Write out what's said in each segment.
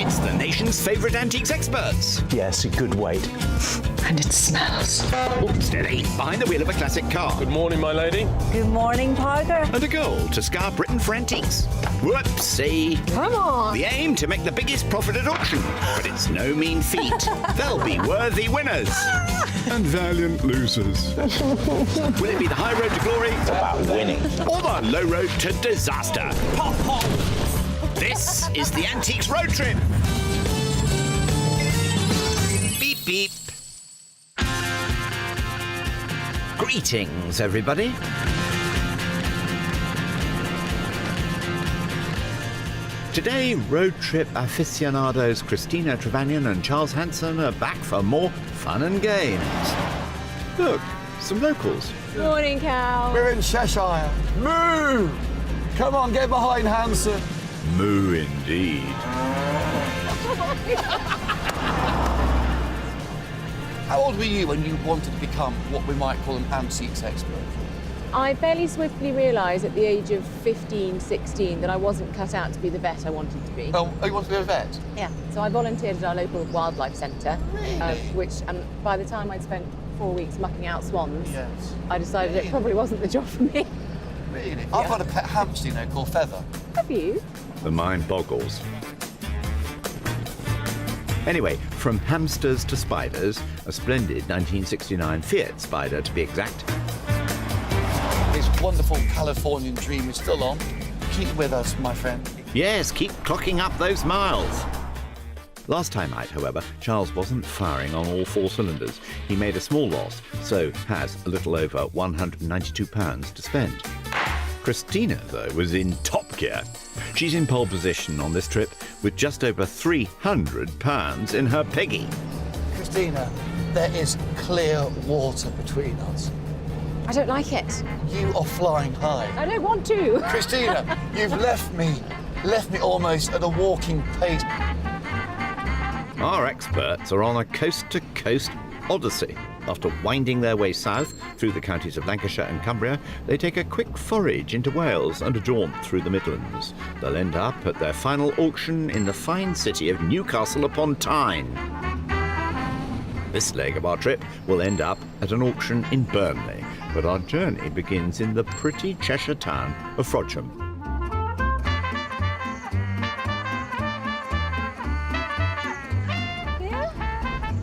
It's the nation's favourite antiques experts. Yes, a good weight. And it smells. Oh, steady, behind the wheel of a classic car. Good morning, my lady. Good morning, Parker. And a goal to scar Britain for antiques. Whoopsie. Come on. The aim to make the biggest profit at auction. But it's no mean feat. There'll be worthy winners. And valiant losers. Will it be the high road to glory? It's about winning. Or the low road to disaster? Pop, pop. This is the Antiques Road Trip. Beep, beep. Greetings, everybody. Today, road trip aficionados Christina Trevanion and Charles Hanson are back for more fun and games. Look, some locals. Morning, Cal. We're in Cheshire. Moo! Come on, get behind Hanson. Moo indeed. How old were you when you wanted to become what we might call an antiques expert? I fairly swiftly realised at the age of 15, 16 that I wasn't cut out to be the vet I wanted to be. Oh, you want to be a vet? Yeah. So I volunteered at our local wildlife centre, Really? and by the time I'd spent 4 weeks mucking out swans, Yes. I decided it probably wasn't the job for me. Really? I've got a pet hamster, you know, called Feather. Have you? The mind boggles. Anyway, from hamsters to spiders, a splendid 1969 Fiat Spider to be exact. This wonderful Californian dream is still on. Keep with us, my friend. Yes, keep clocking up those miles. Last time out, however, Charles wasn't firing on all 4 cylinders. He made a small loss, so has a little over £192 to spend. Christina, though, was in top gear. She's in pole position on this trip with just over £300 in her piggy. Christina, there is clear water between us. I don't like it. You are flying high. I don't want to. Christina, you've left me almost at a walking pace. Our experts are on a coast-to-coast odyssey. After winding their way south through the counties of Lancashire and Cumbria, they take a quick forage into Wales and a jaunt through the Midlands. They'll end up at their final auction in the fine city of Newcastle upon Tyne. This leg of our trip will end up at an auction in Burnley, but our journey begins in the pretty Cheshire town of Frodsham.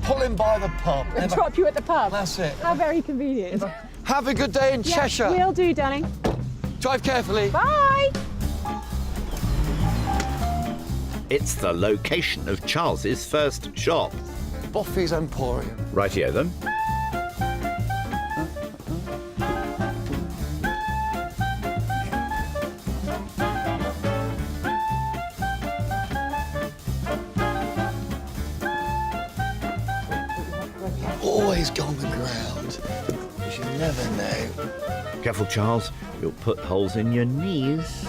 Pull him by the pub. And drop you at the pub. That's it. How very convenient. Have a good day in Cheshire. Will do, darling. Drive carefully. Bye. It's the location of Charles's first shop. Boffy's Emporium. Rightio then. Always go on the ground, because you never know. Careful, Charles. You'll put holes in your knees.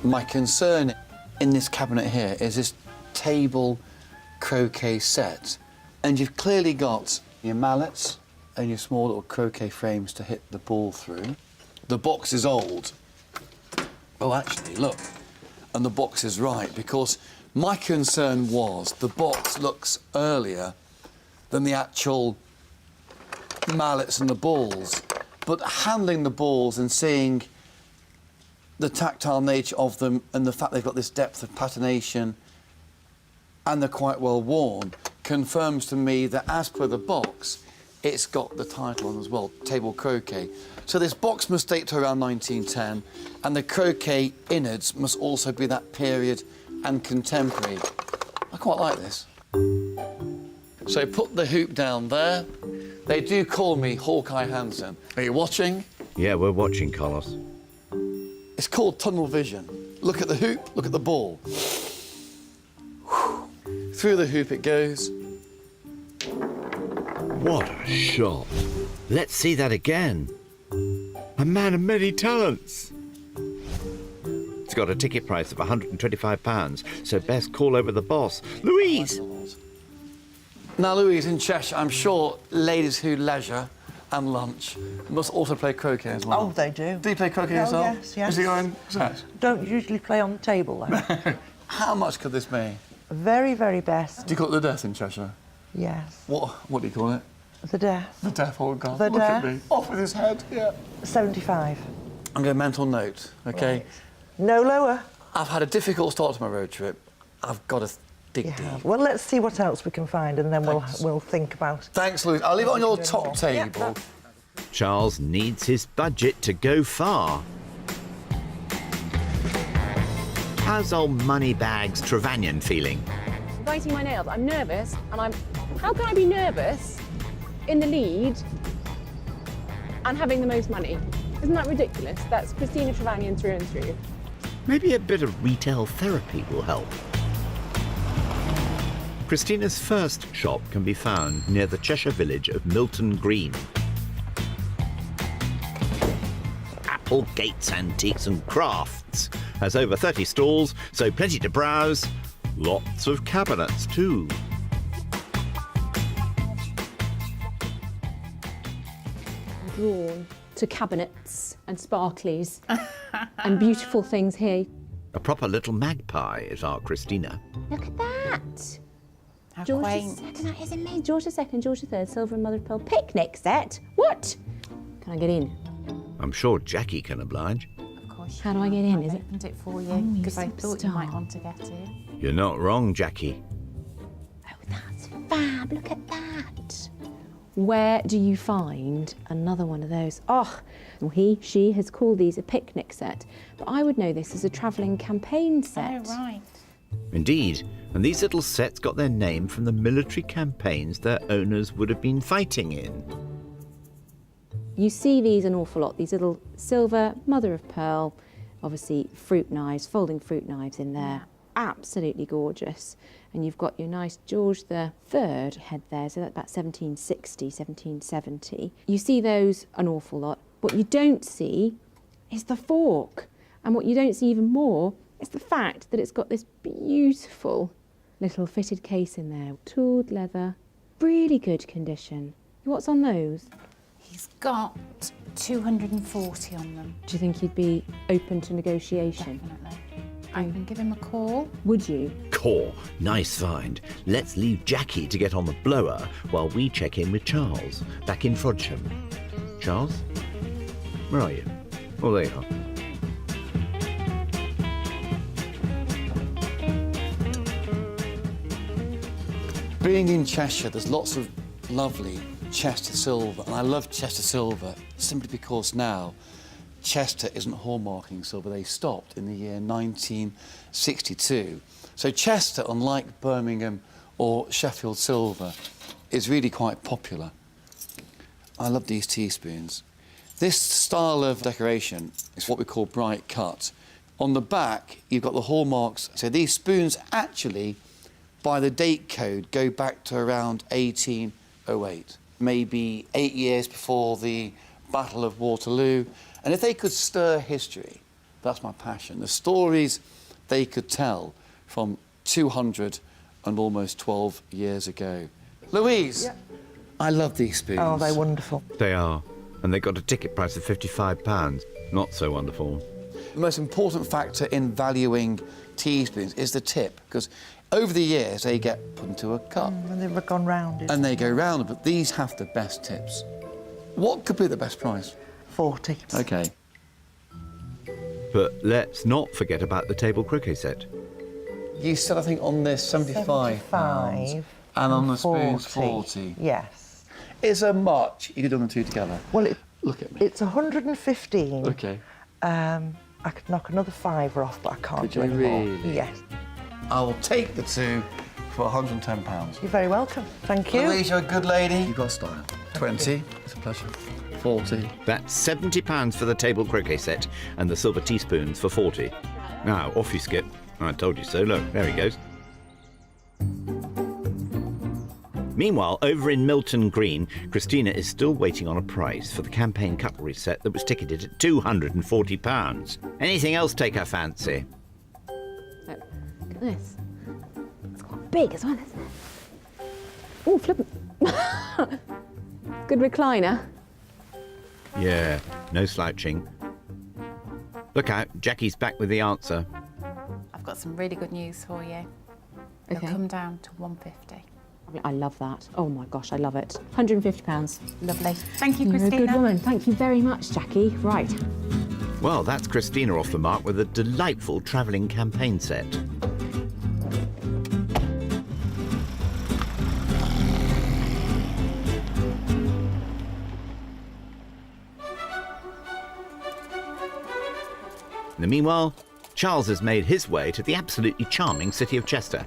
My concern in this cabinet here is this table croquet set. And you've clearly got your mallets and your small little croquet frames to hit the ball through. The box is old. Oh, actually, look. And the box is right, because my concern was the box looks earlier than the actual mallets and the balls. But handling the balls and seeing the tactile nature of them and the fact they've got this depth of patination and they're quite well worn confirms to me that, as per the box, it's got the title on as well, table croquet. So this box must date to around 1910, and the croquet innards must also be that period and contemporary. I quite like this. So put the hoop down there. They do call me Hawkeye Hansen. Are you watching? Yeah, we're watching, Carlos. It's called tunnel vision. Look at the hoop, look at the ball. Through the hoop it goes. What a shot. Let's see that again. A man of many talents. It's got a ticket price of £125, so best call over the boss. Louise! Now, Louise, in Cheshire, I'm sure ladies who leisure and lunch must also play croquet as well. Oh, they do. Do you play croquet Oh, yourself? yes, yes. Is he going? What's that? Don't usually play on the table, though. How much could this be? Very, very best. Do you call it the death in Cheshire? Yes. What do you call it? The death. The death, oh God. The Look death. at me. Off with his head, yeah. 75. I'm going to mental note, OK? Right. No lower. I've had a difficult start to my road trip. I've got to dig You deep. have. Well, let's see what else we can find, and then Thanks. we'll think about. Thanks, Louise. I'll leave it on your top more. table. Charles needs his budget to go far. How's old Moneybags Trevanion feeling? Biting my nails. I'm nervous, and how can I be nervous in the lead and having the most money? Isn't that ridiculous? That's Christina Trevanion through and through. Maybe a bit of retail therapy will help. Christina's first shop can be found near the Cheshire village of Milton Green. Applegate's Antiques and Crafts has over 30 stalls, so plenty to browse. Lots of cabinets too. Drawn to cabinets and sparklies and beautiful things here. A proper little magpie is our Christina. Look at that. How George quaint. II, that is amazing. George II, George III, silver and mother of pearl picnic set. What? Can I get in? I'm sure Jackie can oblige. Of course. How do I get in? Is I it? opened it for Oh, you you because I thought you might superstar. want to get it. You're not wrong, Jackie. Oh, that's fab. Look at that. Where do you find another one of those? Oh, well, she has called these a picnic set, but I would know this as a travelling campaign set. Oh, right. Indeed, and these little sets got their name from the military campaigns their owners would have been fighting in. You see these an awful lot, these little silver, mother of pearl, obviously fruit knives, folding fruit knives in there. Absolutely gorgeous. And you've got your nice George III head there, so that's about 1760, 1770. You see those an awful lot. What you don't see is the fork. And what you don't see even more is the fact that it's got this beautiful little fitted case in there. Tooled leather, really good condition. What's on those? He's got 240 on them. Do you think you'd be open to negotiation? Definitely. I can give him a call. Would you? Core, nice find. Let's leave Jackie to get on the blower while we check in with Charles, back in Frodsham. Charles? Where are you? Oh, there you are. Being in Cheshire, there's lots of lovely Chester silver, and I love Chester silver simply because now Chester isn't hallmarking silver. They stopped in the year 1962. So Chester, unlike Birmingham or Sheffield silver, is really quite popular. I love these teaspoons. This style of decoration is what we call bright cut. On the back, you've got the hallmarks. So these spoons actually, by the date code, go back to around 1808, maybe 8 years before the Battle of Waterloo. And if they could stir history, that's my passion. The stories they could tell from 200 and almost 12 years ago. Louise, Yeah. I love these spoons. Oh, they're wonderful. They are. And they got a ticket price of £55. Not so wonderful. The most important factor in valuing teaspoons is the tip, because over the years they get put into a cup And they've gone round. and they go round, but these have the best tips. What could be the best price? 40. Okay. But let's not forget about the table croquet set. You said, I think, on this £75 and on the spoons 40. Yes. Is there much you could do them two together? Well, Look at me. it's 115. Okay. I could knock another fiver off, but I can't Could do you any more. really? Yes. I will take the two for £110. You're very welcome. Thank you. Louise, you're a good lady. You've got style. 20. It's a pleasure. 40. That's £70 for the table croquet set and the silver teaspoons for 40. Now, off you skip. I told you so. Look, there he goes. Meanwhile, over in Milton Green, Christina is still waiting on a price for the campaign cutlery set that was ticketed at £240. Anything else take her fancy? Look at this. It's quite big as well, isn't it? Oh, flippin'. Good recliner. Yeah, no slouching. Look out, Jackie's back with the answer. I've I've got some really good news for you. It'll Okay. come down to 150. I love that. Oh my gosh, I love it. £150. Lovely. Thank you, You're a Christina. good woman. Thank you very much, Jackie. Right. Well, that's Christina off the mark with a delightful travelling campaign set. In the meanwhile, Charles has made his way to the absolutely charming city of Chester.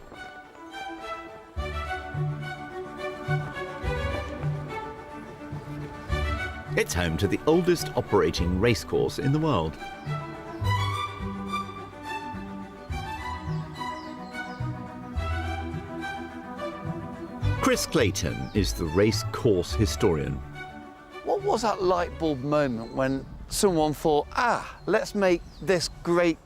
It's home to the oldest operating racecourse in the world. Chris Clayton is the racecourse historian. What was that light bulb moment when someone thought, let's make this great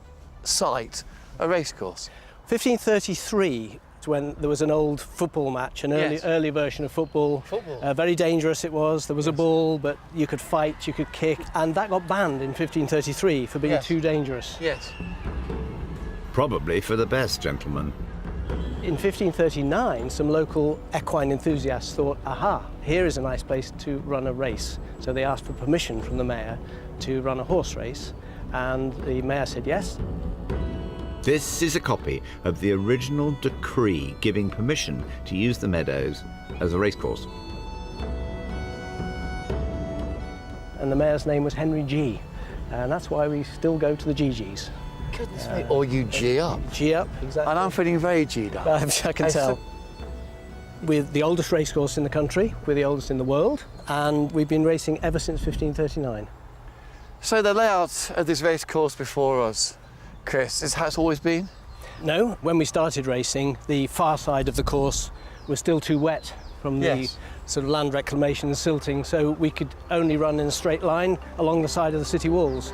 site a racecourse? 1533 is when there was an old football match, an Yes. early version of football. Football. Very dangerous it was. There was a ball, but you could fight, you could kick, and that got banned in 1533 for being Yes. too dangerous. Yes. Probably for the best, gentlemen. In 1539, some local equine enthusiasts thought, here is a nice place to run a race. So they asked for permission from the mayor to run a horse race, and the mayor said yes. This is a copy of the original decree giving permission to use the meadows as a racecourse. And the mayor's name was Henry G. And that's why we still go to the GGs. Goodness me. Or you G up. G up, exactly. And I'm feeling very G'd up. I can tell. We're the oldest racecourse in the country, we're the oldest in the world, and we've been racing ever since 1539. So the layout of this racecourse before us, Chris, is how it's always been? No, when we started racing, the far side of the course was still too wet from the Yes. sort of land reclamation and silting, so we could only run in a straight line along the side of the city walls.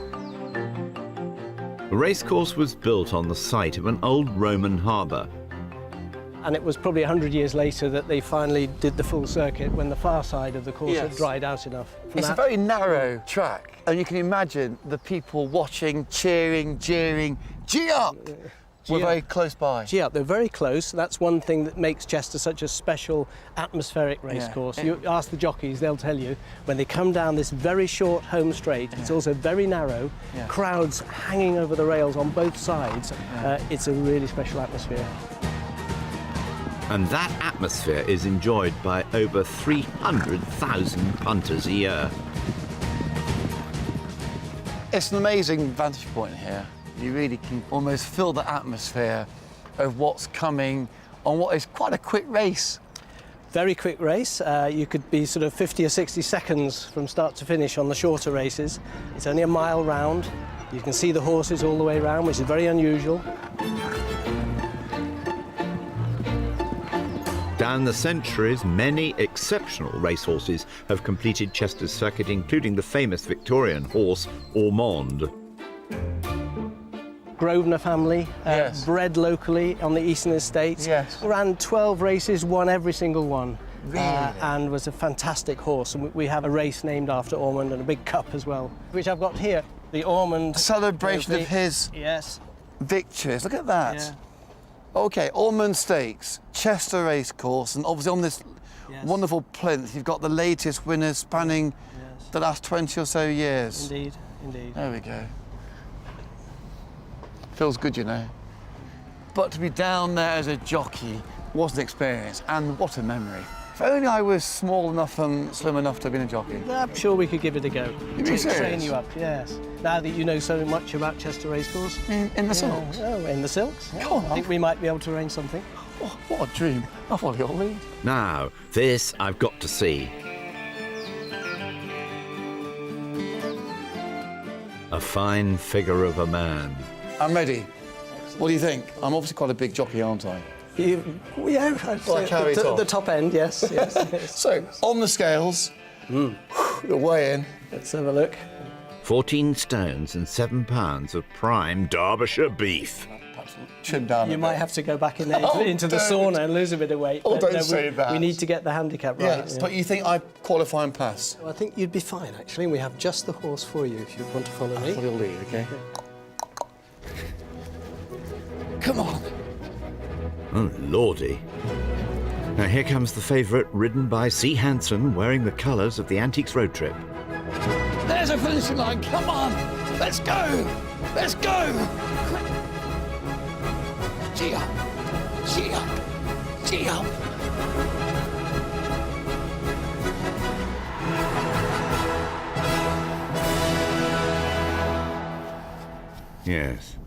The racecourse was built on the site of an old Roman harbour. And it was probably 100 years later that they finally did the full circuit when the far side of the course had Yes. dried out enough. From It's a that- very narrow track, and you can imagine the people watching, cheering, jeering, G up! We're G up. very close by. Yeah, they're very close. That's one thing that makes Chester such a special atmospheric racecourse. You ask the jockeys, they'll tell you, when they come down this very short home straight, it's also very narrow, Yeah. crowds hanging over the rails on both sides. It's a really special atmosphere. And that atmosphere is enjoyed by over 300,000 punters a year. It's an amazing vantage point here. You really can almost feel the atmosphere of what's coming on what is quite a quick race. Very quick race. You could be sort of 50 or 60 seconds from start to finish on the shorter races. It's only a mile round. You can see the horses all the way round, which is very unusual. Down the centuries, many exceptional racehorses have completed Chester's circuit, including the famous Victorian horse Ormonde. Grosvenor family, Yes. bred locally on the Eastern Estates. Yes. Ran 12 races, won every single one. Really? And was a fantastic horse. And we have a race named after Ormond and a big cup as well, which I've got here. The Ormond. A celebration of his Yes. victories. Look at that. Yeah. Okay, Ormond Stakes, Chester Racecourse, and obviously on this Yes. wonderful plinth, you've got the latest winners spanning Yes. the last 20 or so years. Indeed, indeed. There we go. Feels good, you know. But to be down there as a jockey was an experience, and what a memory. If only I was small enough and slim enough to have been a jockey. I'm sure we could give it a go. being Train serious? you up, yes. Now that you know so much about Chester Racecourse. In the silks. Oh, in the silks. Yeah. Come on. I think we might be able to arrange something. Oh, what a dream. I follow your lead. Now, this I've got to see. A fine figure of a man. I'm ready. What do you think? I'm obviously quite a big jockey, aren't I? Yeah, I'd Well, I say carry it off. the top end, yes. yes. So, on the scales, you're weighing. Let's have a look. 14 stones and 7 pounds of prime Derbyshire beef. Perhaps trim down You a might bit. have to go back in there Oh, into the don't. sauna and lose a bit of weight. Oh, But don't say we, that. We need to get the handicap right. Yes, yeah. but you think I qualify and pass? Well, I think you'd be fine, actually. We have just the horse for you if you want to follow me. Follow your lead, okay? Come on. Oh, lordy. Now here comes the favourite, ridden by C. Hanson, wearing the colours of the Antiques road trip. There's a finishing line. Come on. Let's go. Let's go. Gee up. Gee up. Gee up. Yes.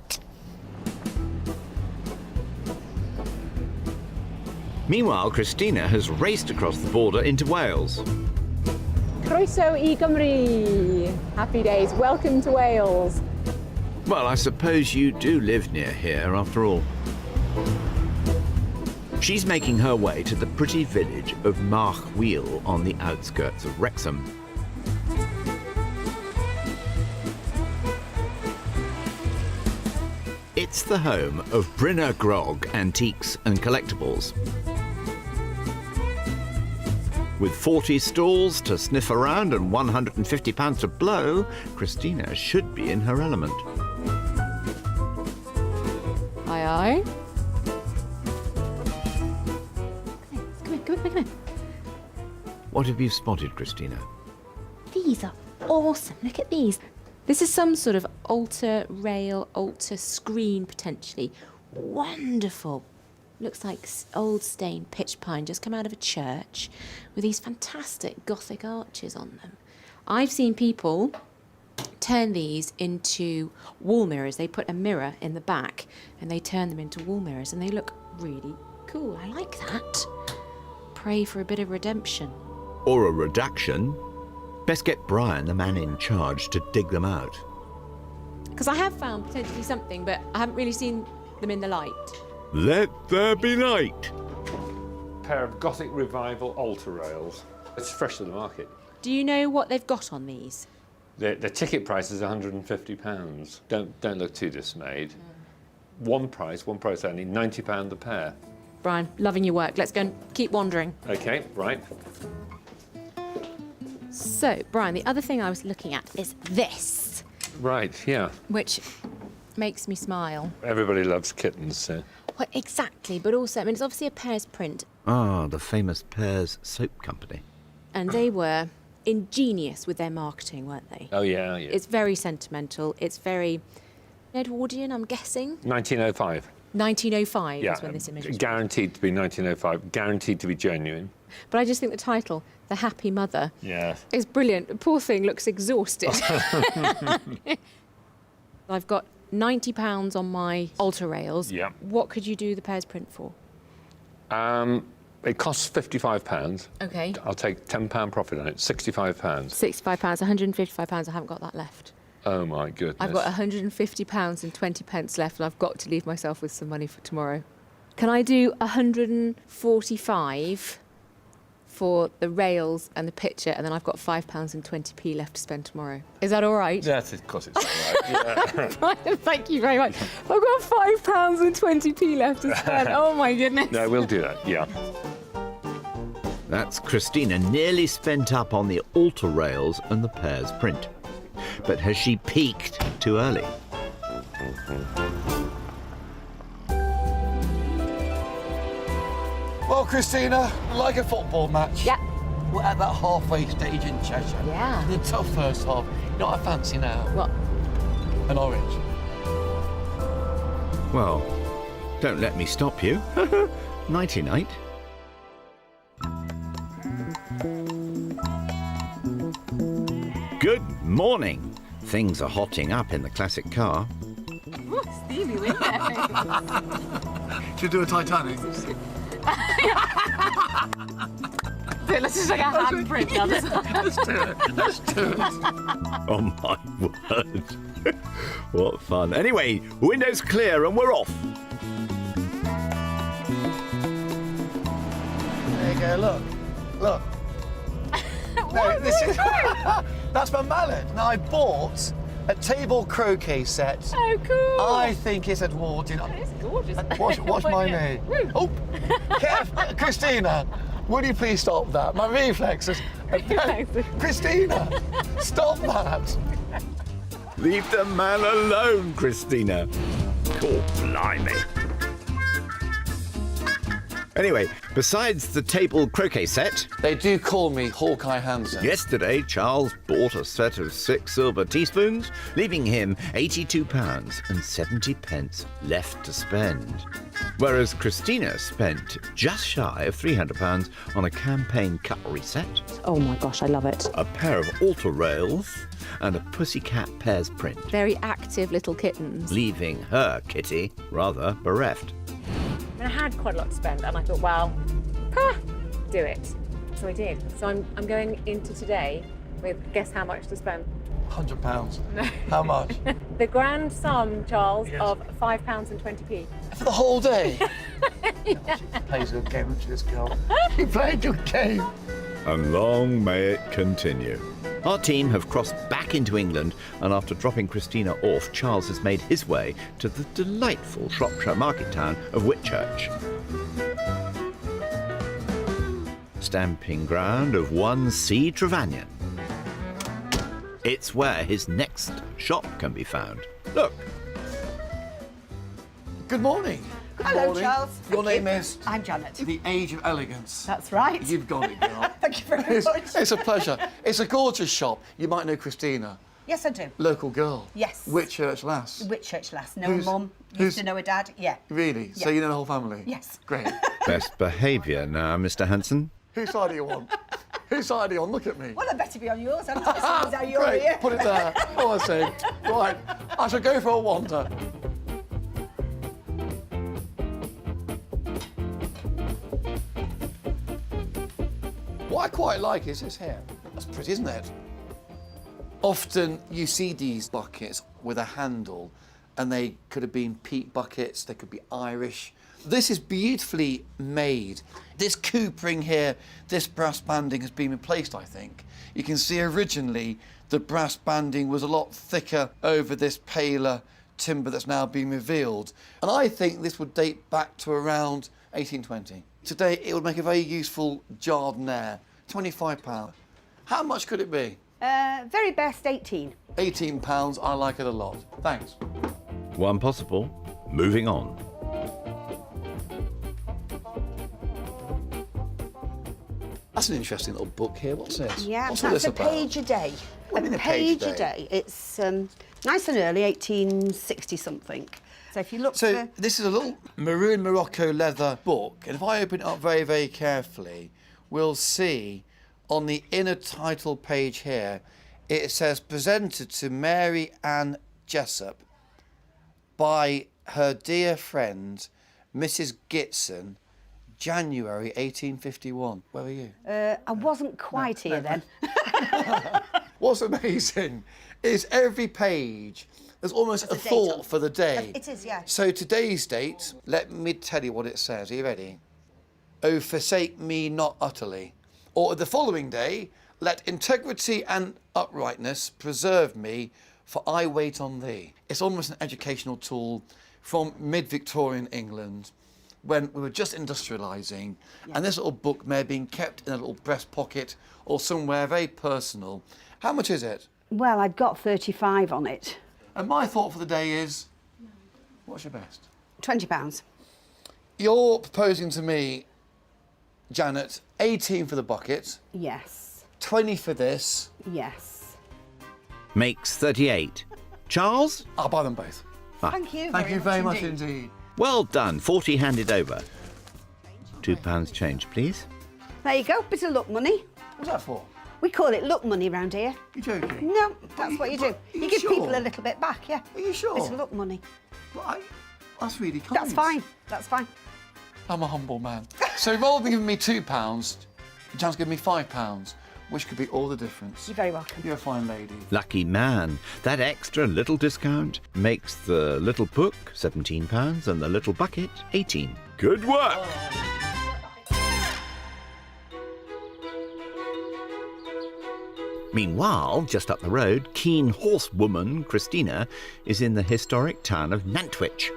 Meanwhile, Christina has raced across the border into Wales. Croeso I Gymru. Happy days. Welcome to Wales. Well, I suppose you do live near here, after all. She's making her way to the pretty village of March Wheel on the outskirts of Wrexham. It's the home of Brynner Grog Antiques and Collectibles. With 40 stalls to sniff around and £150 to blow, Christina should be in her element. Aye, aye. Come here. What have you spotted, Christina? These are awesome. Look at these. This is some sort of altar rail, altar screen, potentially. Wonderful. Looks like old stained pitch pine just come out of a church with these fantastic Gothic arches on them. I've seen people turn these into wall mirrors. They put a mirror in the back and they turn them into wall mirrors and they look really cool. I like that. Pray for a bit of redemption. Or a reduction? Best get Brian, the man in charge, to dig them out. Because I have found potentially something, but I haven't really seen them in the light. Let there be light. Pair of Gothic Revival altar rails. It's fresh to the market. Do you know what they've got on these? The ticket price is £150. Don't look too dismayed. One price only, £90 a pair. Brian, loving your work. Let's go and keep wandering. Okay, right. So, Brian, the other thing I was looking at is this, Right, yeah. which makes me smile. Everybody loves kittens, so. Well, exactly, but also, I mean, it's obviously a Pears print, Ah, the famous Pears Soap Company. and they were ingenious with their marketing, weren't they? Oh, yeah, yeah. It's very sentimental. It's very Edwardian, I'm guessing. 1905. 1905 Yeah, is when this image was. guaranteed to be 1905, guaranteed to be genuine. But I just think the title, The Happy Mother, Yeah. is brilliant. The poor thing looks exhausted. I've got £90 on my altar rails. Yeah. What could you do the Pears print for? It costs £55. Okay. I'll take £10 profit on it, £65. £65, £155. I haven't got that left. Oh my goodness. I've got £150 and 20 pence left, and I've got to leave myself with some money for tomorrow. Can I do 145 for the rails and the picture, and then I've got £5 and 20p left to spend tomorrow? Is that all right? Yes, of course it's all right. Yeah. Brian, thank you very much. I've got £5 and 20p left to spend. Oh my goodness. No, we'll do that, yeah. That's Christina, nearly spent up on the altar rails and the Pears print. But has she peaked too early? Well, Christina, like a football match. Yeah. We're at that halfway stage in Cheshire. Yeah. The tough first half. You know what I fancy now? What? An orange. Well, don't let me stop you. Nighty-night. Good morning. Things are hotting up in the classic car. Ooh, steamy window. Should we do a Titanic? Let's just like a handprint the other side. Let's do it. Oh my word. What fun. Anyway, windows clear and we're off. There you go, look. Look. No, this is that's my mallet. Now I bought a table croquet set. Oh, cool. I think it's Edwardian. It's gorgeous. Watch my knee. Oh, careful, Christina. Would you please stop that? My reflexes. Christina, stop that. Leave the man alone, Christina. Oh, blimey. Anyway, besides the table croquet set, They do call me Hawkeye Hansen. yesterday Charles bought a set of 6 silver teaspoons, leaving him £82.70 left to spend. Whereas Christina spent just shy of £300 on a campaign cutlery set, Oh my gosh, I love it. a pair of altar rails, and a pussycat pears print, Very active little kittens. leaving her kitty rather bereft. I had quite a lot to spend, and I thought, well, do it. So I did. So I'm going into today with, guess how much to spend? £100. How much? The grand sum, Charles, of £5.20p. For the whole day? She plays a good game, doesn't she, this girl? She played a good game. And long may it continue. Our team have crossed back into England, and after dropping Christina off, Charles has made his way to the delightful Shropshire market town of Whitchurch. Stamping ground of one C. Trevanion. It's where his next shop can be found. Look, Good morning. Good Hello, morning. Charles. Your Thank name you. is? I'm Janet. The Age of Elegance. That's right. You've got it, girl. Thank you very It's, much. it's a pleasure. It's a gorgeous shop. You might know Christina, Yes, I do. local girl. Yes. Whitchurch lass. Whitchurch lass. Know Who's- a mum. who's- Used to know a dad. Yeah. Really? So Yeah. you know the whole family? Yes. Great. best behaviour now, Mr. Hanson. Whose side are you on? Whose side are you on? Look at me. Well, I better be on yours. I'm not as how you're Great. here. Put it there. Oh, I see. Right. I shall go for a wander. What I quite like is this here. That's pretty, isn't it? Often you see these buckets with a handle, and they could have been peat buckets, they could be Irish. This is beautifully made. This coopering here, this brass banding has been replaced, I think. You can see originally the brass banding was a lot thicker over this paler timber that's now been revealed. And I think this would date back to around 1820. Today it would make a very useful jardiniere. £25. How much could it be? Very best 18. £18, I like it a lot. Thanks. One possible. Moving on. That's an interesting little book here. What's this? Yeah, What's all that's this a about? page a day. What do you mean a page a day? It's nice and early, 1860 something. So if you look So for... this is a little maroon Morocco leather book, and if I open it up very, very carefully, we'll see on the inner title page here, it says presented to Mary Ann Jessup by her dear friend, Mrs. Gitson, January 1851. Where were you? I wasn't quite here then. What's amazing is every page, there's almost a There's a date thought on. for the day. It is, yeah. So today's date, let me tell you what it says. Are you ready? Oh, forsake me not utterly. Or the following day, let integrity and uprightness preserve me, for I wait on thee. It's almost an educational tool from mid-Victorian England when we were just industrialising. And this little book may have been kept in a little breast pocket or somewhere very personal. How much is it? Well, I'd got 35 on it. And my thought for the day is, what's your best? £20. You're proposing to me, Janet, 18 for the bucket, Yes. 20 for this. Yes. Makes 38. Charles? I'll buy them both. Thank you. Thank you very much indeed. Well done. 40 handed over. £2 change, please. There you go. Bit of luck money. What's that for? We call it luck money round here. You joking? No, that's what you do. Are You give sure? people a little bit back, yeah. Are you sure? Bit of luck money. Well, that's really kind. That's fine. That's fine. I'm a humble man. So rather than giving me £2, Jan's giving me £5, which could be all the difference. You're very welcome. You're a fine lady. Lucky man. That extra little discount makes the little book £17 and the little bucket 18. Good work. Meanwhile, just up the road, keen horsewoman Christina is in the historic town of Nantwich.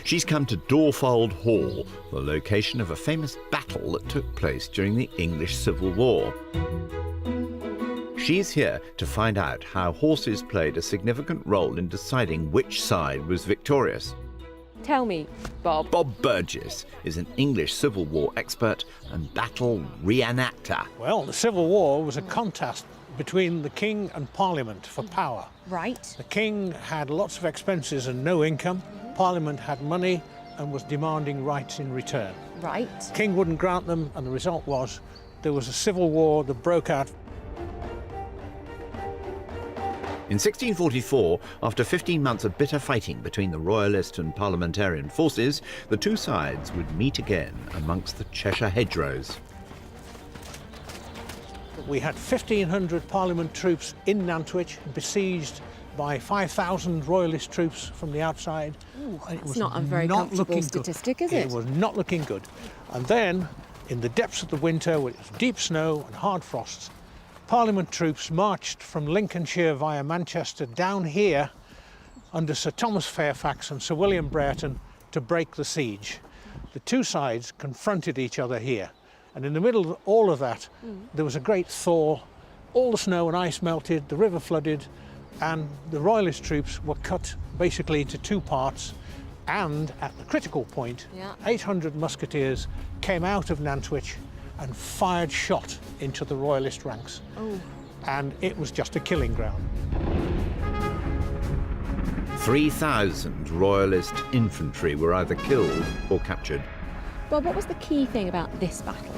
She's come to Dorfold Hall, the location of a famous battle that took place during the English Civil War. She's here to find out how horses played a significant role in deciding which side was victorious. Tell me, Bob. Bob Burgess is an English Civil War expert and battle reenactor. Well, the Civil War was a contest between the King and Parliament for power. Right. The King had lots of expenses and no income. Parliament had money and was demanding rights in return. Right. The King wouldn't grant them, and the result was there was a civil war that broke out. In 1644, after 15 months of bitter fighting between the royalist and parliamentarian forces, the two sides would meet again amongst the Cheshire hedgerows. We had 1,500 Parliament troops in Nantwich, besieged by 5,000 royalist troops from the outside. And it That's not a very comfortable statistic, is it? It was not looking good. And then, in the depths of the winter, with deep snow and hard frosts, Parliament troops marched from Lincolnshire via Manchester down here under Sir Thomas Fairfax and Sir William Brereton to break the siege. The two sides confronted each other here, and in the middle of all of that, there was a great thaw. All the snow and ice melted, the river flooded, and the royalist troops were cut basically into two parts. And at the critical point, 800 musketeers came out of Nantwich and fired shot into the royalist ranks. And it was just a killing ground. 3,000 royalist infantry were either killed or captured. Bob, what was the key thing about this battle?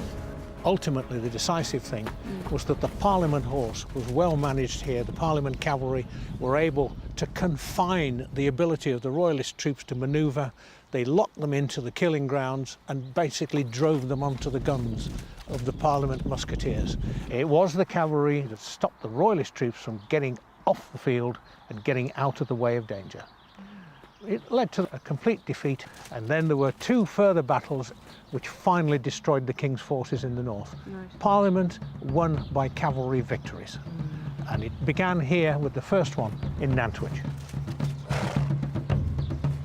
Ultimately, the decisive thing was that the Parliament horse was well managed here. The Parliament cavalry were able to confine the ability of the royalist troops to manoeuvre. They locked them into the killing grounds and basically drove them onto the guns of the Parliament musketeers. It was the cavalry that stopped the royalist troops from getting off the field and getting out of the way of danger. It led to a complete defeat, and then there were two further battles which finally destroyed the King's forces in the north. Parliament won by cavalry victories, and it began here with the first one in Nantwich.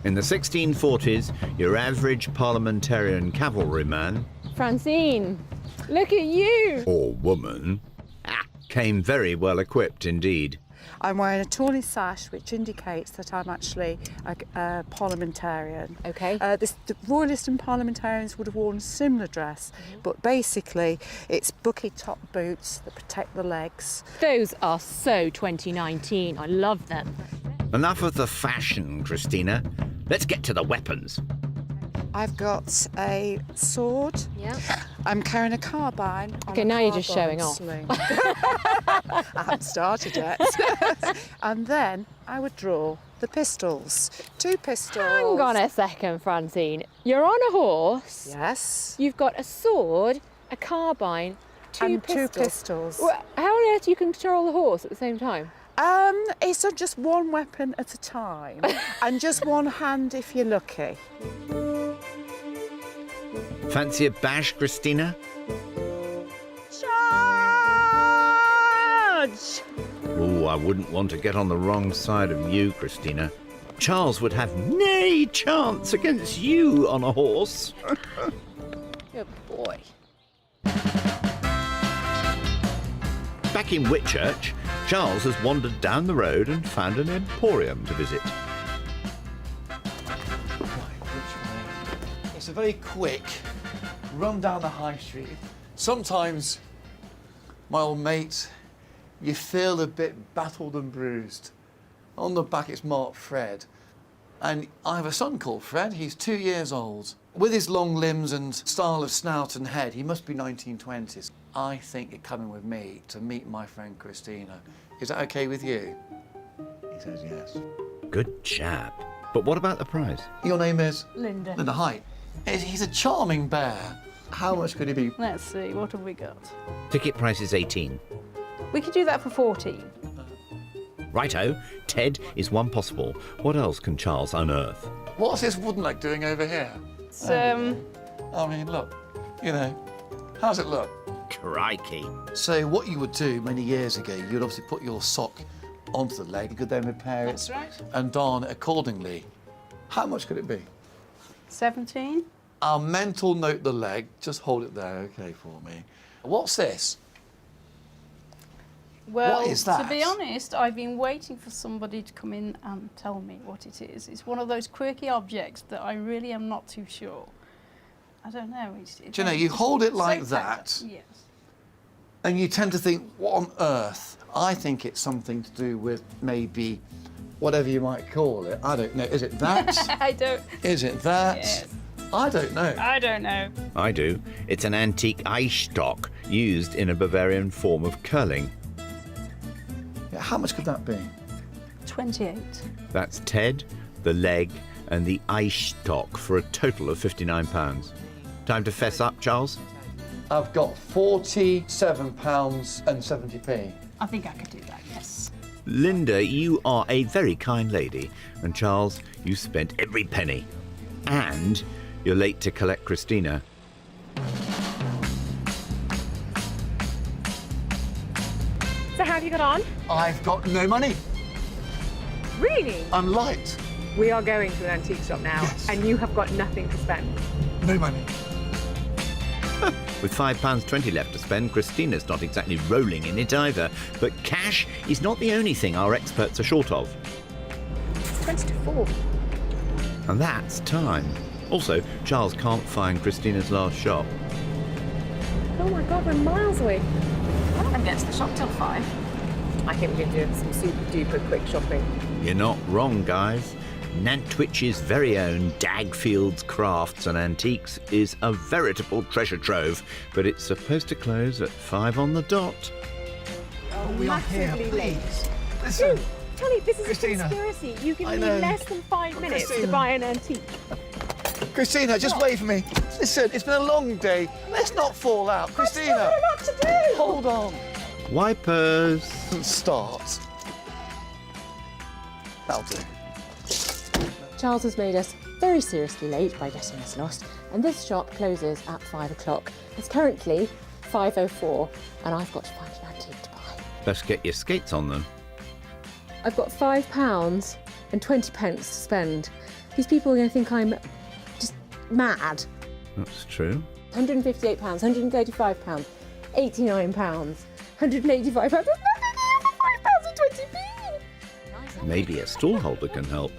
In the 1640s, your average parliamentarian cavalryman, Francine, look at you! or woman, came very well equipped indeed. I'm wearing a tawny sash, which indicates that I'm actually a parliamentarian. Okay. The royalists and parliamentarians would have worn a similar dress, but basically it's bucket top boots that protect the legs. Those are so 2019. I love them. Enough of the fashion, Christina. Let's get to the weapons. I've got a sword. Yeah. I'm carrying a carbine. on Okay, a now you're just carbine showing off. sling. I haven't started yet. And then I would draw the pistols. Two pistols. Hang on a second, Francine. You're on a horse. Yes. You've got a sword, a carbine, two pistols. How on earth do you control the horse at the same time? It's just one weapon at a time, and just one hand if you're lucky. Fancy a bash, Christina? Charge! Oh, I wouldn't want to get on the wrong side of you, Christina. Charles would have nay chance against you on a horse. Good boy. Back in Whitchurch, Charles has wandered down the road and found an emporium to visit. It's a very quick run down the high street. Sometimes, my old mate, you feel a bit battled and bruised. On the back it's marked Fred. And I have a son called Fred, he's 2 years old. With his long limbs and style of snout and head, he must be 1920s. I think you're coming with me to meet my friend Christina. Is that okay with you? He says yes. Good chap. But what about the prize? Your name is? Linda. Linda, hi. He's a charming bear. How much could he be? Let's see, what have we got? Ticket price is 18. We could do that for 14. Righto, Ted is one possible. What else can Charles unearth? What's this wooden leg doing over here? It's, I mean, look, you know, how's it look? Crikey. So what you would do many years ago, you'd obviously put your sock onto the leg, you could then repair it. That's right. And darn it accordingly. How much could it be? 17. I'll mental note the leg, just hold it there, okay, for me. What's this? Well, What is that? to be honest, I've been waiting for somebody to come in and tell me what it is. It's one of those quirky objects that I really am not too sure. I don't know. Do you know, you hold it like so that, tactile. Yes. and you tend to think, what on earth? I think it's something to do with maybe whatever you might call it. I don't know. Is it that? I don't. Is it that? Yes. I don't know. I don't know. I do. It's an antique Eisstock used in a Bavarian form of curling. Yeah, how much could that be? 28. That's Ted, the leg, and the Eisstock for a total of £59. Time to fess up, Charles? I've got £47.70p. I think I could do that, yes. Linda, you are a very kind lady. And Charles, you spent every penny. And you're late to collect Christina. So how have you got on? I've got no money. Really? I'm light. We are going to an antique shop now, Yes. and you have got nothing to spend. No money. With £5.20 left to spend, Christina's not exactly rolling in it either. But cash is not the only thing our experts are short of. 20 to 4. And that's time. Also, Charles can't find Christina's last shop. Oh my God, we're miles away. I don't get to the shop till 5. I think we're going to do some super duper quick shopping. You're not wrong, guys. Nantwich very own Dagfield's Crafts and Antiques is a veritable treasure trove, but it's supposed to close at 5 on the dot. Oh, we are here, Massively late. please. Listen, Tony, this is Christina, a conspiracy. You give I me know. less than 5 minutes to Christina. buy an antique. Christina, just wait for me. Listen, it's been a long day. Let's not fall out. Christina, I've got a lot to do. hold on. Wipers. And start. That'll do. Charles has made us very seriously late by getting us lost, and this shop closes at 5 o'clock. It's currently 5:04, and I've got to find an antique to buy. Let's get your skates on them. I've got £5 and 20 pence to spend. These people are going to think I'm just mad. That's true. £158, £135, £89, £185. There's nothing here for £5.20p! Maybe a stallholder can help.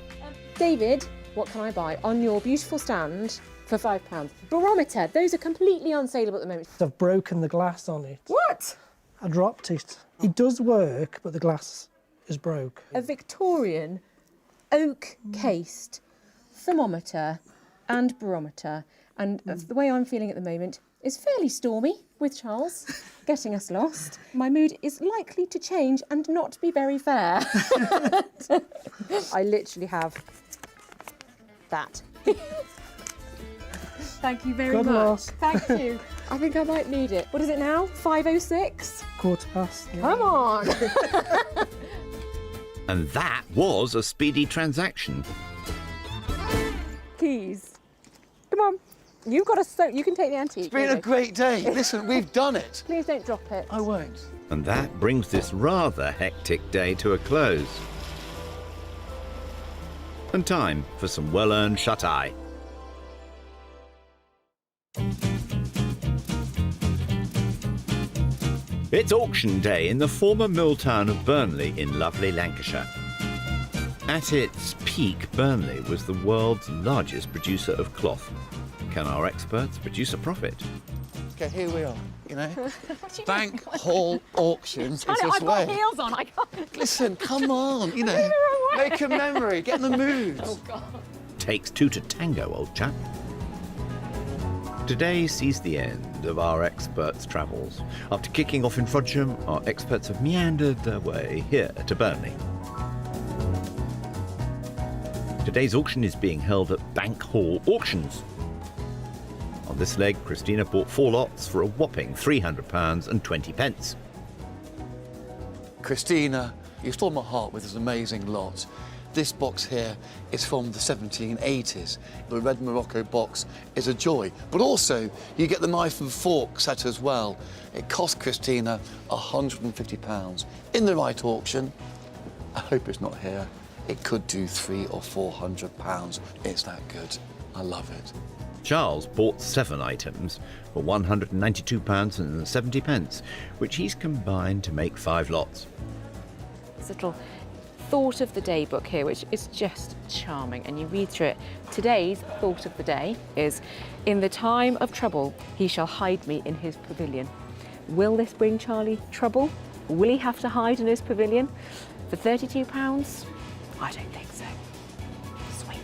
David, what can I buy on your beautiful stand for £5? Barometer, those are completely unsaleable at the moment. I've broken the glass on it. What? I dropped it. It does work, but the glass is broke. A Victorian oak-cased thermometer and barometer. And the way I'm feeling at the moment is fairly stormy with Charles getting us lost. My mood is likely to change and not be very fair. I literally have that. Thank you very Good much. luck. Thank you. I think I might need it. What is it now? 5:06? £15. Yeah. Come on. And that was a speedy transaction. Keys. Come on. You've got a you can take the antique. It's been a really. great day. Listen, we've done it. Please don't drop it. I won't. And that brings this rather hectic day to a close. And time for some well-earned shut-eye. It's auction day in the former mill town of Burnley in lovely Lancashire. At its peak, Burnley was the world's largest producer of cloth. Can our experts produce a profit? Okay, here we are, you know. Bank Hall Auction is this I've got way. heels on. I can't. Listen, come on, you know. Make a memory, get in the mood. Oh God. Takes two to tango, old chap. Today sees the end of our experts' travels. After kicking off in Frodsham, our experts have meandered their way here to Burnley. Today's auction is being held at Bank Hall Auctions. On this leg, Christina bought 4 lots for a whopping £300 and 20 pence. Christina, you stole my heart with this amazing lot. This box here is from the 1780s. The red Morocco box is a joy, but also you get the knife and fork set as well. It cost Christina £150. In the right auction, I hope it's not here, it could do £300 or £400. It's that good. I love it. Charles bought 7 items for £192.70, which he's combined to make 5 lots. This little thought of the day book here, which is just charming, and you read through it. Today's thought of the day is, in the time of trouble, he shall hide me in his pavilion. Will this bring Charlie trouble? Will he have to hide in his pavilion? For £32? I don't think so. Sweet.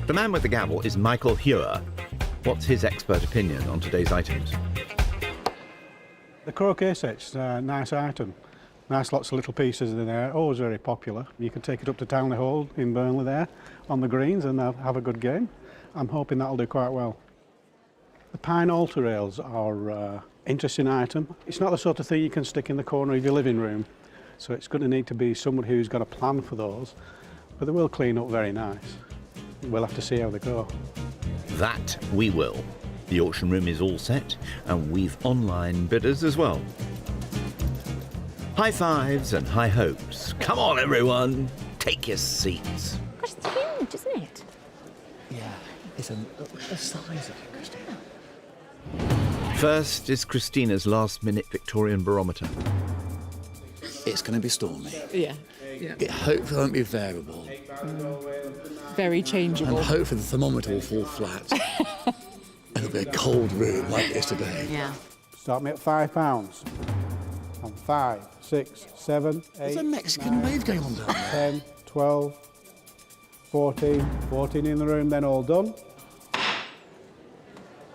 The man with the gavel is Michael Hewer. What's his expert opinion on today's items? The croquet set's a nice item. Nice lots of little pieces in there, always very popular. You can take it up to Townley Hall in Burnley there, on the greens, and have a good game. I'm hoping that'll do quite well. The pine altar rails are an interesting item. It's not the sort of thing you can stick in the corner of your living room, so it's going to need to be someone who's got a plan for those, but they will clean up very nice. We'll have to see how they go. That we will. The auction room is all set, and we've online bidders as well. High fives and high hopes. Come on, everyone, take your seats. Gosh, it's huge, isn't it? Yeah, it's the size of it, Christina. First is Christina's last-minute Victorian barometer. It's going to be stormy. Yeah. It hopefully won't be variable. Very changeable. And hopefully the thermometer will fall flat. And it'll be a cold room like it is today. Yeah. Start me at £5. On 5, 6, 7, 8, There's a Mexican 9, wave going on down there. 10, 12, 14 in the room, then all done.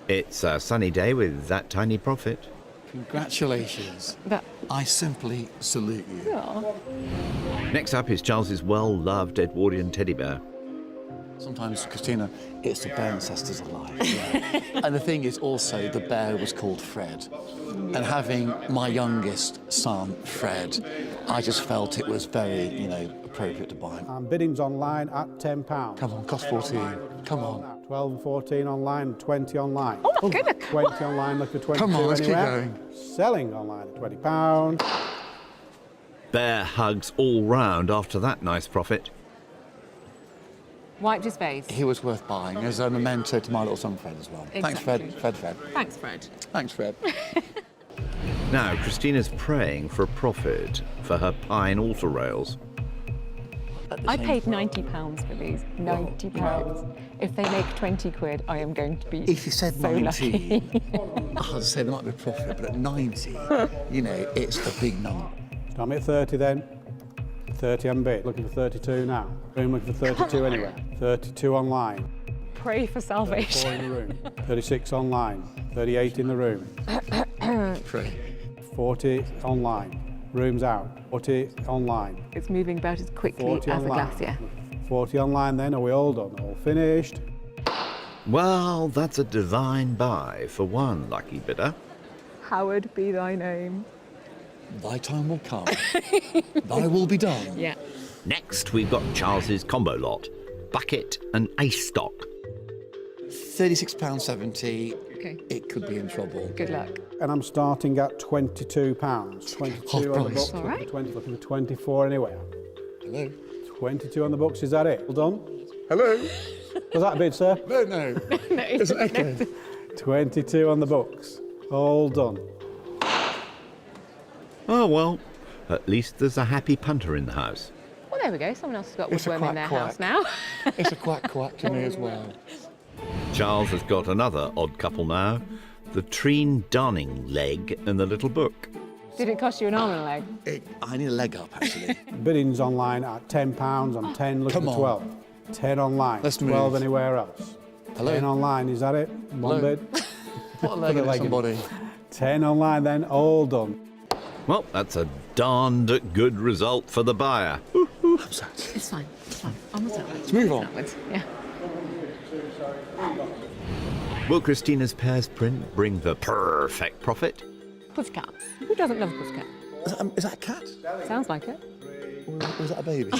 It's a sunny day with that tiny profit. Congratulations. I simply salute you. Next up is Charles's well-loved Edwardian teddy bear. Sometimes, Christina, it's the bear ancestors alive. Yeah. And the thing is also, the bear was called Fred. And having my youngest son, Fred, I just felt it was very, appropriate to buy him. And bidding's online at £10. Come on, cost 14. Come on. 12 and 14 online, 20 online. Oh my goodness! 20 online, look at 22 Come on, let's keep anywhere. going. Selling online at £20. Bear hugs all round after that nice profit. Wiped his face. He was worth buying as a memento to my little son Fred as well. Thanks, Exactly. Fred. Thanks, Fred. Thanks, Fred. Now, Christina's praying for a profit for her pine altar rails. I paid £90 for these. £90. If they make 20 quid, I am going to be If you said so 90, lucky. I'd say there might be a profit, but at 90, it's a big number. I'm at 30 then. 30 on bid. Looking for 32 now. I'm looking for 32 anywhere. 32 online. Pray for 34 salvation. in the room. 36 online. 38 in the room. Pray. 40 online. Rooms out. 40 online. It's moving about as quickly 40 as a online. glacier. 40 online then. Are we all done? All finished? Well, that's a divine buy for one lucky bidder. Hallowed be thy name. Thy time will come. Thy will be done. Yeah. Next, we've got Charles's combo lot, bucket and ace stock. £36.70. Okay. It could be in trouble. Good luck. And I'm starting at £22. 22 Half on the price. books. All right. 20, looking for 24 anywhere. Hello. 22 on the books, is that it? All done? Hello. Was that a bid, sir? No. It's an echo. 22 on the books. All done. Oh, well, at least there's a happy punter in the house. Well, there we go. Someone else has got It's a woodworm in their quack, house now. It's a quack to me as well. Charles has got another odd couple now, the Treen darning leg and the little book. Did it cost you an arm and a leg? I need a leg up, actually. Bidding's online at £10 on 10, looking Come for on. 12. 10 online. Let's 12 move. anywhere else. Hello. 10 online, is that it? One Hello. bid. What a leg Put a in leg in. somebody. 10 online then, all done. Well, that's a darned good result for the buyer. It's fine. Almost outwards. Let's move on. Outwards. Yeah. Will Christina's pear's print bring the perfect profit? Pussycat. Who doesn't love a pussycat? Is that a cat? Sounds like it. Or was that a baby?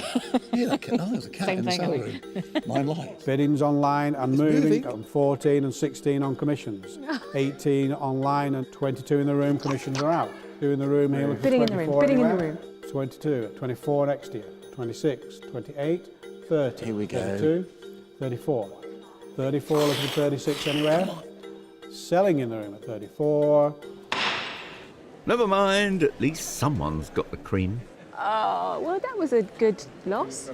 Yeah, that cat. Oh, there's a cat Same in the thing, cell I room. Mine lies. Bidding's online and moving moving. on 14 and 16 on commissions. 18 online and 22 in the room, commissions are out. 2 in the room here, looking for Bidding in the room, 24 bidding in the anywhere. room. 22, 24 next year. 26, 28, 30. Here we go. 32, 34. 34 looking for 36 anywhere. Selling in the room at 34. Never mind, at least someone's got the cream. Oh, well, that was a good loss.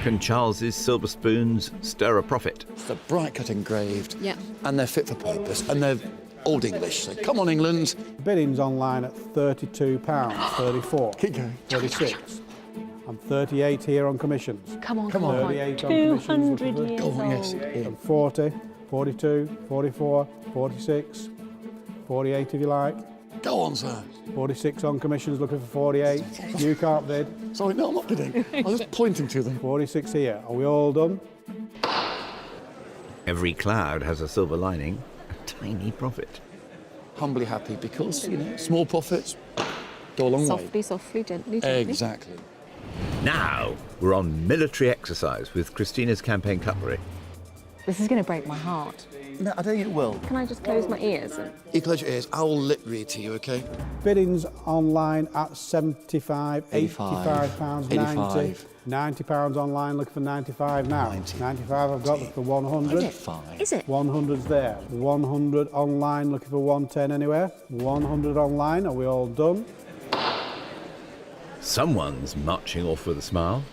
Can Charles's silver spoons stir a profit? They're bright cut engraved. Yeah. And they're fit for purpose. And they're Old English. So come on, England. Bidding's online at £32, 34. Keep going. 36. And 38 here on commissions. Come on, 38 on commissions. 200 years Go on, yes. old. And 40, 42, 44, 46, 48 if you like. Go on, sir. 46 on commissions, looking for 48. You can't bid. Sorry, no, I'm not bidding. I was just pointing to them. 46 here. Are we all done? Every cloud has a silver lining, a tiny profit. Humbly happy because, you know, small profits go a long way. Softly, softly, gently, gently. Exactly. Now we're on military exercise with Christina's campaign cutlery. This is going to break my heart. No, I don't think it will. Can I just close my ears? You close your ears. I will lip read to you, OK? Bidding's online at 75, 85, 85 pounds, 90. 85. 90 pounds online, looking for 95 now. 90. 95 I've got, looking for 100. 95. Is it? 100's there. 100 online, looking for 110 anywhere. 100 online, are we all done? Someone's marching off with a smile.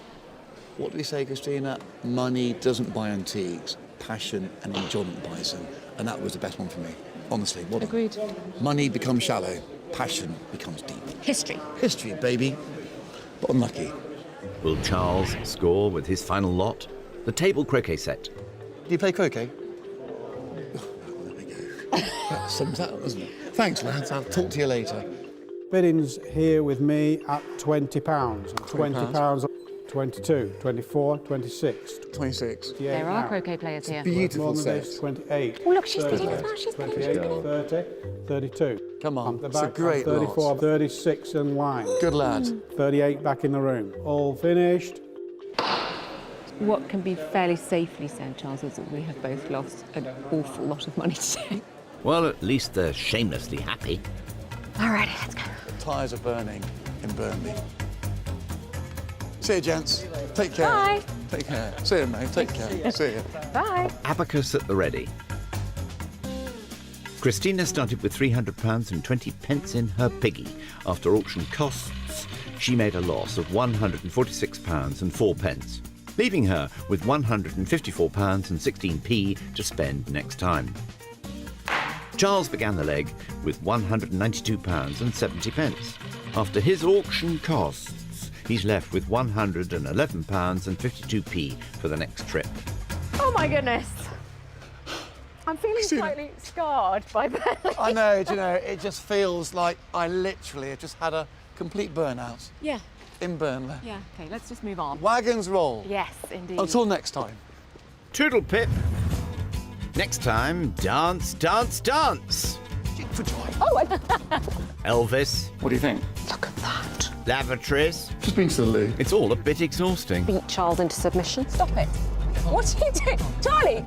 What do we say, Christina? Money doesn't buy antiques. Passion and enjoyment buys them. And that was the best one for me. Honestly, what? Agreed. Money becomes shallow. Passion becomes deep. History. History, baby. But unlucky. Will Charles score with his final lot? The table croquet set. Do you play croquet? Oh, there we go. That sums that up, doesn't it? Thanks, lads. I'll talk to you later. Bidding's here with me at £20. £20, 22, 24, 26. 26. There are croquet players here. Beautiful set. 28. Oh, look, she's 30, bidding as well. She's bidding. 28, 30, 32. Come on, The it's a back, great 34, lot. 36 in line. Good lad. 38 back in the room. All finished. What can be fairly safely said, Charles, is that we have both lost an awful lot of money today. Well, at least they're shamelessly happy. All righty, let's go. The tyres are burning in Burnley. See you, gents. Take care. Bye. Take care. See you, mate. Take care. See you. Bye. Abacus at the ready. Christina started with £300 and 20 pence in her piggy. After auction costs, she made a loss of £146 and 4 pence, leaving her with £154 and 16p to spend next time. Charles began the leg with £192 and 70 pence. After his auction costs, he's left with £111 and 52p for the next trip. Oh my goodness. I'm feeling slightly scarred by Burnley. I know, do you know, it just feels like I literally have just had a complete burnout Yeah. in Burnley. Yeah, okay, let's just move on. Wagons roll. Yes, indeed. Until next time. Toodle pip. Next time, dance, dance, dance. For joy. Oh, Elvis, What do you think? look at that. lavatories. Just been to the loo. It's all a bit exhausting. Beat Charles into submission. Stop it. What are you doing? Charlie!